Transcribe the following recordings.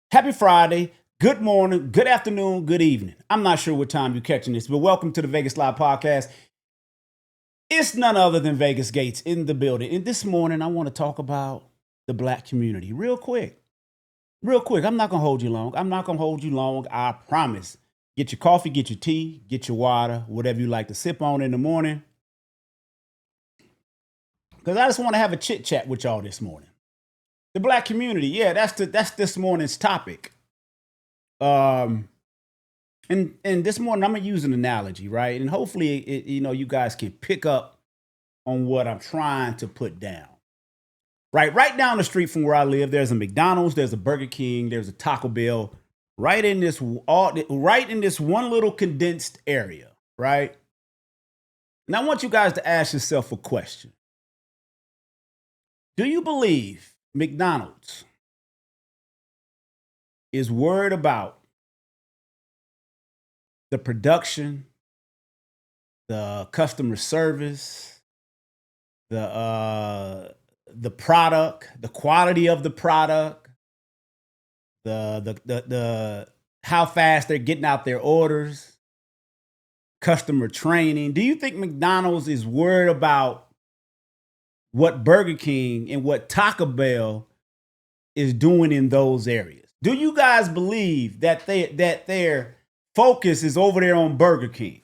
Happy Friday. Good morning, good afternoon, good evening. I'm not sure what time you're catching this, but welcome to the Vegas Live Podcast. It's none other than Vegas Gates in the building. And this morning, I want to talk about the black community real quick. Real quick. I'm not going to hold you long. I'm not going to hold you long. I promise. Get your coffee, get your tea, get your water, whatever you like to sip on in the morning. Because I just want to have a chit chat with y'all this morning. The black community, yeah, that's this morning's topic. Um, and this morning I'm gonna use an analogy, right? And hopefully, you guys can pick up on what I'm trying to put down. Right down the street from where I live, there's a McDonald's, there's a Burger King, there's a Taco Bell, right in this one little condensed area, right? And I want you guys to ask yourself a question: do you believe McDonald's is worried about the production, the customer service, the product, the quality of the product, the how fast they're getting out their orders, customer training? Do you think McDonald's is worried about what Burger King and what Taco Bell is doing in those areas? Do you guys believe that their focus is over there on Burger King?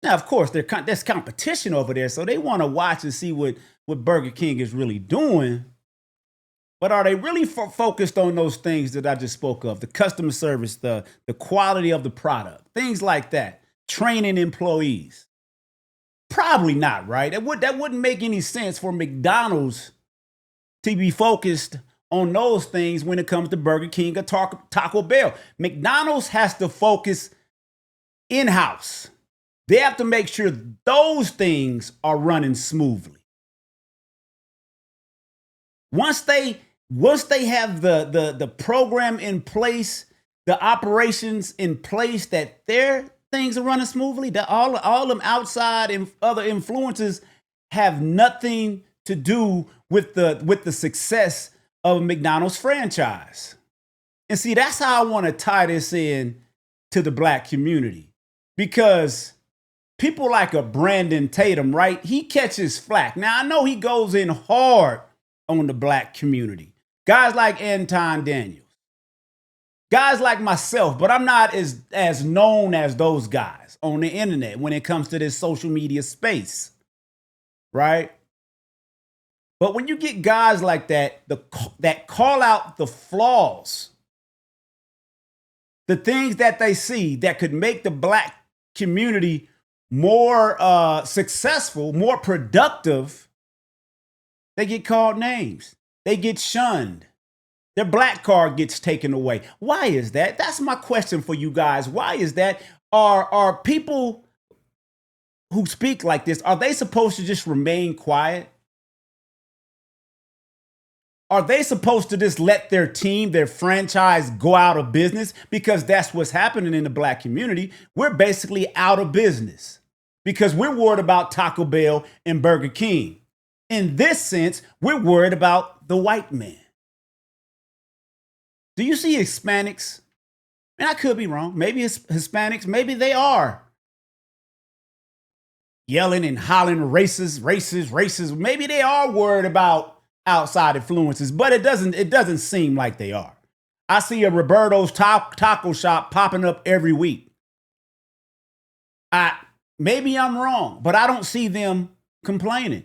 Now, of course, there's competition over there, so they want to watch and see what Burger King is really doing. But are they really focused on those things that I just spoke of? The customer service, the quality of the product, things like that, training employees? Probably not, right? That wouldn't make any sense for McDonald's to be focused on those things when it comes to Burger King or Taco Bell. McDonald's has to focus in-house. They have to make sure those things are running smoothly. Once they have the program in place, the operations in place, that their things are running smoothly, that all them outside and other influences have nothing to do with the success of a McDonald's franchise. And see, that's how I want to tie this in to the black community, because people like a Brandon Tatum, right? He catches flack. Now, I know he goes in hard on the black community. Guys like Anton Daniels, guys like myself, but I'm not as known as those guys on the internet when it comes to this social media space, right? But when you get guys like that, that call out the flaws, the things that they see that could make the black community more successful, more productive, they get called names. They get shunned. Their black card gets taken away. Why is that? That's my question for you guys. Why is that? Are people who speak like this, are they supposed to just remain quiet? Are they supposed to just let their team, their franchise go out of business? Because that's what's happening in the black community. We're basically out of business because we're worried about Taco Bell and Burger King. In this sense, we're worried about the white man. Do you see Hispanics? And I could be wrong. Maybe it's Hispanics. Maybe they are yelling and hollering racist. Maybe they are worried about outside influences, but it doesn't seem like they are. I see a Roberto's taco shop popping up every week. Maybe I'm wrong, but I don't see them complaining.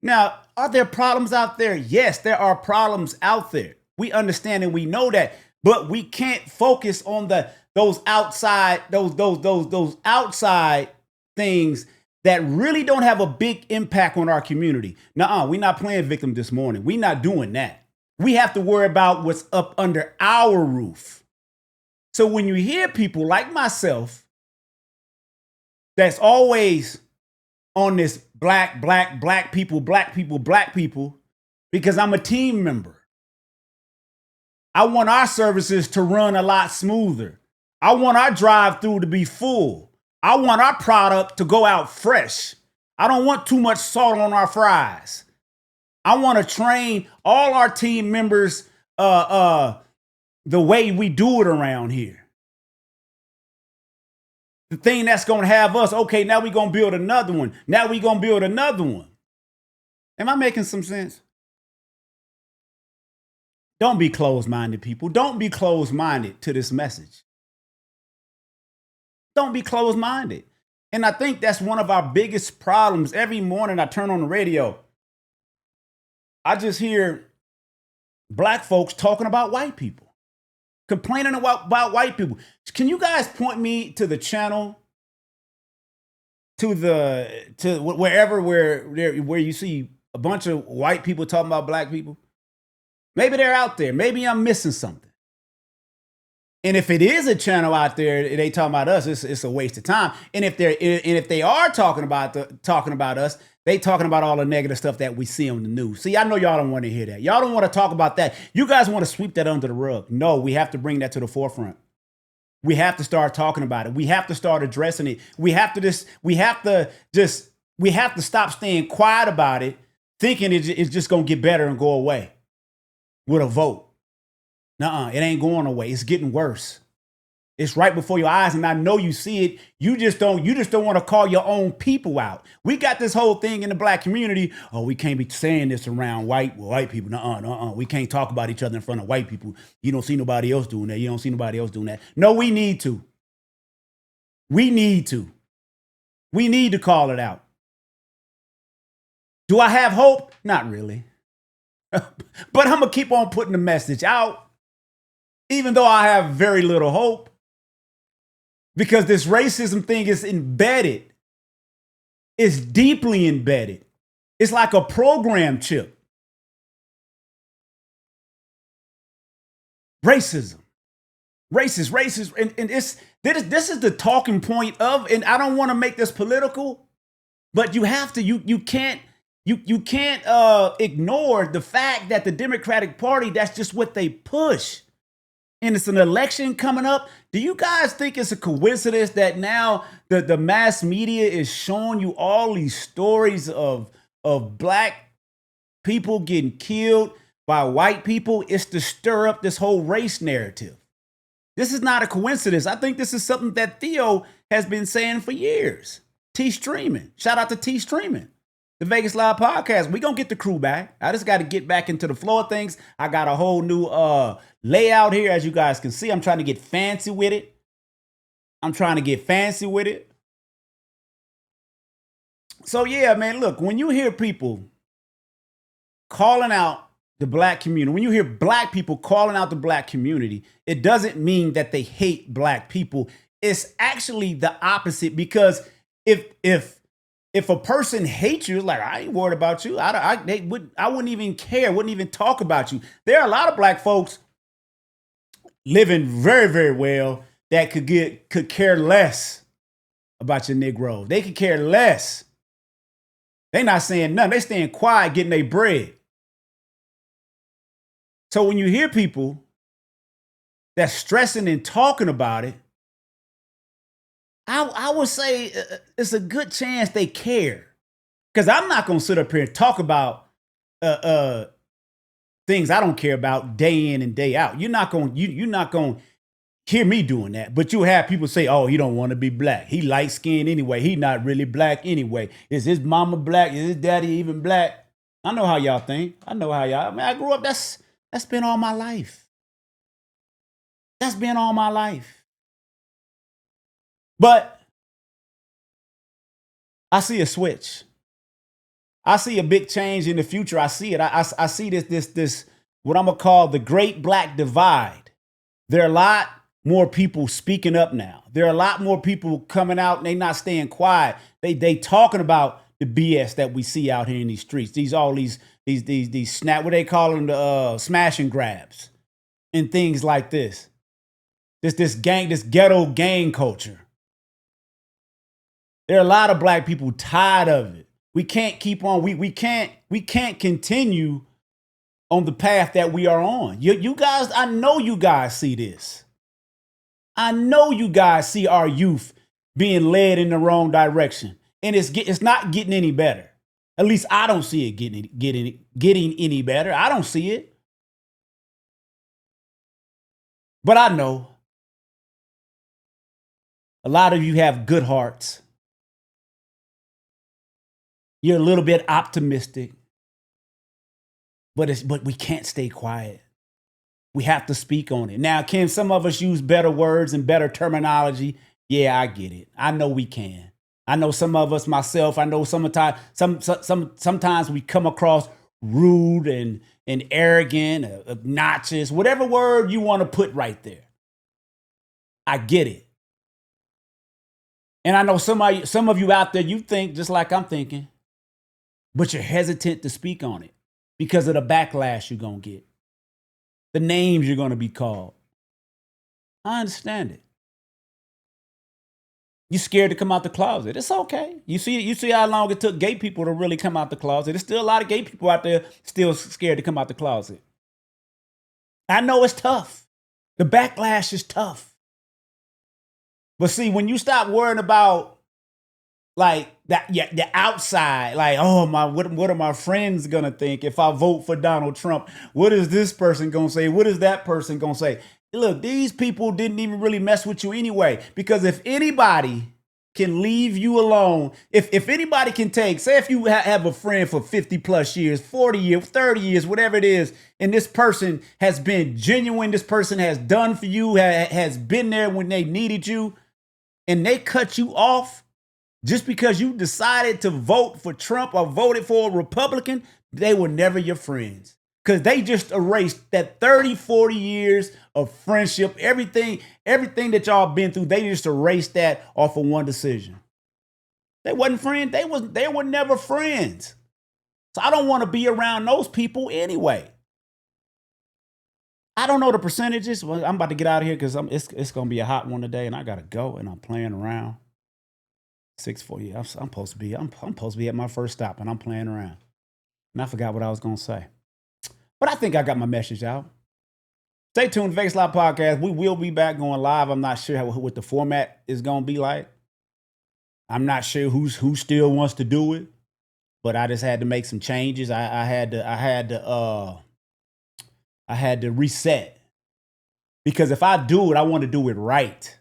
Now, are there problems out there? Yes, there are problems out there. We understand and we know that, but we can't focus on those outside things that really don't have a big impact on our community. Nuh-uh, we're not playing victim this morning. We're not doing that. We have to worry about what's up under our roof. So when you hear people like myself that's always on this black people, because I'm a team member. I want our services to run a lot smoother. I want our drive-through to be full. I want our product to go out fresh. I don't want too much salt on our fries. I want to train all our team members the way we do it around here. The thing that's going to have us, okay, now we're going to build another one. Now we're going to build another one. Am I making some sense? Don't be closed-minded, people. Don't be closed-minded to this message. Don't be closed-minded. And I think that's one of our biggest problems. Every morning I turn on the radio, I just hear black folks talking about white people, complaining about white people. Can you guys point me to the channel, to wherever where you see a bunch of white people talking about black people? Maybe they're out there. Maybe I'm missing something. And if it is a channel out there, they talking about us, it's a waste of time. And if they are talking about us, they talking about all the negative stuff that we see on the news. See, I know y'all don't want to hear that. Y'all don't want to talk about that. You guys want to sweep that under the rug. No, we have to bring that to the forefront. We have to start talking about it. We have to start addressing it. We have to stop staying quiet about it, thinking it's just going to get better and go away with a vote. Nuh-uh, it ain't going away. It's getting worse. It's right before your eyes, and I know you see it. You just don't want to call your own people out. We got this whole thing in the black community. Oh, we can't be saying this around white people. Nuh-uh. We can't talk about each other in front of white people. You don't see nobody else doing that. You don't see nobody else doing that. No, we need to. We need to. We need to call it out. Do I have hope? Not really. But I'm going to keep on putting the message out, even though I have very little hope, because this racism thing is embedded. It's deeply embedded. It's like a program chip. Racism. Racist. And this is the talking point of, and I don't want to make this political, but you have to, you can't ignore the fact that the Democratic Party, that's just what they push. And it's an election coming up. Do you guys think it's a coincidence that now the mass media is showing you all these stories of black people getting killed by white people? It's to stir up this whole race narrative. This is not a coincidence. I think this is something that Theo has been saying for years. T Streaming. Shout out to T Streaming. The Vegas Live podcast. We're going to get the crew back. I just got to get back into the flow of things. I got a whole new layout here, as you guys can see. I'm trying to get fancy with it. So, yeah, man, look, when you hear people calling out the black community, when you hear black people calling out the black community, it doesn't mean that they hate black people. It's actually the opposite, because if a person hates you, like, I ain't worried about you. I wouldn't even care, wouldn't even talk about you. There are a lot of black folks living very, very well that could care less about your Negro. They could care less. They not saying nothing. They staying quiet, getting their bread. So when you hear people that's stressing and talking about it, I would say it's a good chance they care, because I'm not going to sit up here and talk about things I don't care about day in and day out. You're not going to hear me doing that, but you'll have people say, oh, he don't want to be black. He light skinned anyway. He not really black anyway. Is his mama black? Is his daddy even black? I know how y'all think. I mean, I grew up, that's been all my life. That's been all my life. But I see a switch. I see a big change in the future. I see it. I see this what I'm gonna call the great black divide. There are a lot more people speaking up now. There are a lot more people coming out, and they not staying quiet. They talking about the BS that we see out here in these streets. These snap, what they call them, the smash and grabs and things like this. This ghetto gang culture. There are a lot of black people tired of it. We can't keep on. We can't continue on the path that we are on. You guys, I know you guys see this. I know you guys see our youth being led in the wrong direction, and it's not getting any better. At least I don't see it getting any better. I don't see it. But I know a lot of you have good hearts. You're a little bit optimistic, but we can't stay quiet. We have to speak on it. Now, can some of us use better words and better terminology? Yeah, I get it. I know we can. I know some of us, myself, I know sometimes we come across rude and arrogant, obnoxious, whatever word you want to put right there. I get it. And I know some of you out there, you think just like I'm thinking, but you're hesitant to speak on it because of the backlash you're going to get, the names you're going to be called. I understand it. You're scared to come out the closet. It's okay. You see how long it took gay people to really come out the closet. There's still a lot of gay people out there still scared to come out the closet. I know it's tough. The backlash is tough. But see, when you stop worrying about like that, yeah, the outside, like, oh my, what are my friends gonna think if I vote for Donald Trump? What is this person gonna say? What is that person gonna say? Look, these people didn't even really mess with you anyway. Because if anybody can leave you alone, if anybody can take, say if you have a friend for 50 plus years, 40 years, 30 years, whatever it is, and this person has been genuine, this person has done for you, has been there when they needed you, and they cut you off just because you decided to vote for Trump or voted for a Republican, they were never your friends. Because they just erased that 30, 40 years of friendship, everything that y'all been through, they just erased that off of one decision. They wasn't friends. They were never friends. So I don't want to be around those people anyway. I don't know the percentages. Well, I'm about to get out of here because it's going to be a hot one today, and I got to go, and I'm playing around. 6:40. I'm supposed to be at my first stop, and I'm playing around. And I forgot what I was going to say. But I think I got my message out. Stay tuned, Vegas Live Podcast. We will be back going live. I'm not sure what the format is going to be like. I'm not sure who still wants to do it, but I just had to make some changes. I had to reset, because if I do it, I want to do it right.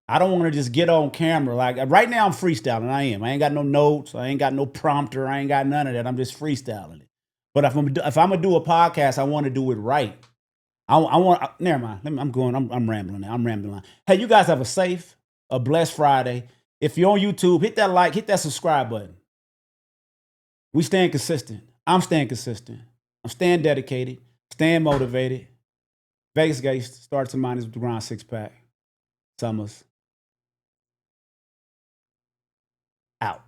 I don't want to just get on camera. Like right now, I'm freestyling. I ain't got no notes. I ain't got no prompter. I ain't got none of that. I'm just freestyling it. But if I'm gonna do a podcast, I want to do it right. I want. Never mind. I'm rambling now. I'm rambling. Hey, you guys have a safe, a blessed Friday. If you're on YouTube, hit that like, hit that subscribe button. We staying consistent. I'm staying consistent. I'm staying dedicated. Staying motivated. Vegas Gates starts and minds with the Grind 6-pack. Summers out.